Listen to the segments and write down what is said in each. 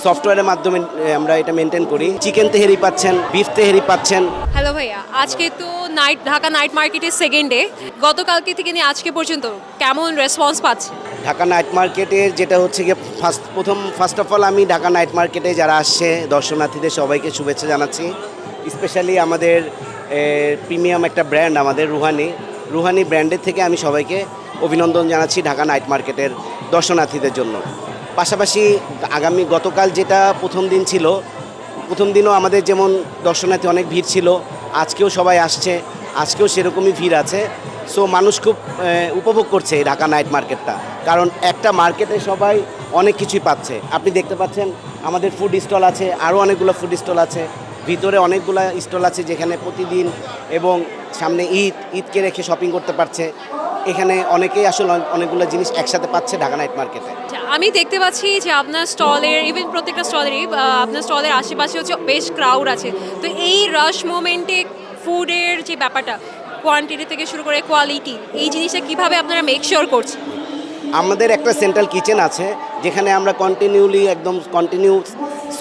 সফটওয়্যারের মাধ্যমে আমরা এটা মেনটেন করি। চিকেন তেহেরি পাচ্ছেন, বিফ তেহেরি পাচ্ছেন। হ্যালো ভাইয়া, আজকে তো ঢাকা নাইট মার্কেটের সেকেন্ড ডে। গতকালকে থেকে নিয়ে আজকে পর্যন্ত কেমন রেসপন্স পাচ্ছে? ঢাকা নাইট মার্কেটের যেটা হচ্ছে গিয়ে ফার্স্ট অফ অল আমি ঢাকা নাইট মার্কেটে যারা আসছে দর্শনার্থীদের সবাইকে শুভেচ্ছা জানাচ্ছি। স্পেশালি আমাদের প্রিমিয়াম একটা ব্র্যান্ড আমাদের রুহানি ব্র্যান্ডের থেকে আমি সবাইকে অভিনন্দন জানাচ্ছি ঢাকা নাইট মার্কেটের দর্শনার্থীদের জন্য। পাশাপাশি গতকাল যেটা প্রথম দিন ছিল, প্রথম দিনও আমাদের যেমন দর্শনার্থী অনেক ভিড় ছিল, আজকেও সবাই আসছে, আজকেও সেরকমই ভিড় আছে। সো মানুষ খুব উপভোগ করছে এই ঢাকা নাইট মার্কেটটা, কারণ একটা মার্কেটে সবাই অনেক কিছুই পাচ্ছে। আপনি দেখতে পাচ্ছেন আমাদের ফুড স্টল আছে, আরও অনেকগুলো ফুড স্টল আছে, ভিতরে অনেকগুলো স্টল আছে যেখানে প্রতিদিন এবং সামনে ঈদকে রেখে শপিং করতে পারছে। এখানে অনেকেই আসলে অনেকগুলো জিনিস একসাথে পাচ্ছে ঢাকা নাইট মার্কেটে। আমি দেখতে পাচ্ছি যে আপনার স্টলের ইভেন প্রত্যেকটা স্টলেরই আপনার স্টলের আশেপাশে হচ্ছে বেশ ক্রাউড আছে। তো এই রাশ মোমেন্টে ফুডের যে ব্যাপারটা, কোয়ান্টিটি থেকে শুরু করে কোয়ালিটি, এই জিনিসটা কিভাবে আপনারা মেক শিওর করছেন? আমাদের একটা সেন্ট্রাল কিচেন আছে যেখানে আমরা কন্টিনিউ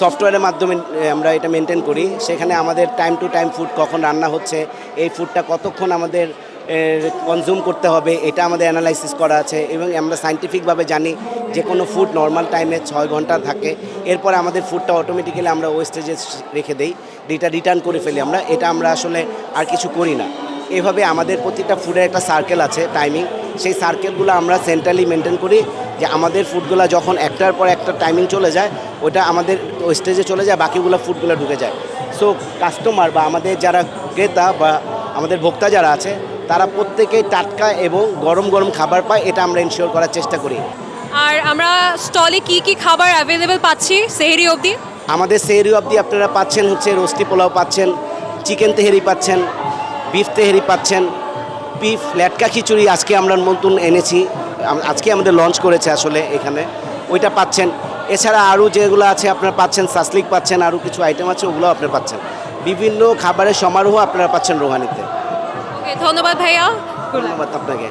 সফটওয়্যারের মাধ্যমে আমরা এটা মেনটেন করি। সেখানে আমাদের টাইম টু টাইম ফুড কখন রান্না হচ্ছে, এই ফুডটা কতক্ষণ আমাদের কনজিউম করতে হবে, এটা আমাদের অ্যানালাইসিস করা আছে এবং আমরা সায়েন্টিফিকভাবে জানি যে কোনো ফুড নর্মাল টাইমে 6 ঘন্টা থাকে। এরপরে আমাদের ফুডটা অটোমেটিক্যালি আমরা ওয়েস্টেজে রেখে দেই, এটা রিটার্ন করে ফেলি আমরা। এটা আমরা আসলে আর কিছু করি না। এভাবে আমাদের প্রতিটা ফুডের একটা সার্কেল আছে টাইমিং, সেই সার্কেলগুলো আমরা সেন্ট্রালি মেনটেন করি যে আমাদের ফুডগুলো যখন একটার পর একটা টাইমিং চলে যায় ওটা আমাদের ওয়েস্টেজে চলে যায়, বাকিগুলো ফুডগুলো ঢুকে যায়। সো কাস্টমার বা আমাদের যারা ক্রেতা বা আমাদের ভোক্তা যারা আছে তারা প্রত্যেকেই টাটকা এবং গরম গরম খাবার পায়, এটা আমরা ইনশিওর করার চেষ্টা করি। আর আমরা স্টলে কি কি খাবার অ্যাভেলেবেল পাচ্ছি সেহরি অবধি? আমাদের সেহরি অবধি আপনারা পাচ্ছেন হচ্ছে রোস্টি পোলাও পাচ্ছেন, চিকেন তেহেরি পাচ্ছেন, বিফ তেহেরি পাচ্ছেন, বিফ লেটকা খিচুড়ি আজকে আমরা নতুন এনেছি, আজকে আমাদের লঞ্চ করেছে আসলে এখানে, ওইটা পাচ্ছেন। এছাড়া আরও যেগুলো আছে আপনারা পাচ্ছেন, সাসলিক পাচ্ছেন, আরও কিছু আইটেম আছে ওগুলো আপনারা পাচ্ছেন। বিভিন্ন খাবারের সমারোহ আপনারা পাচ্ছেন রুহানিতে। ওকে, ধন্যবাদ ভাইয়া। ধন্যবাদ আপনাকে।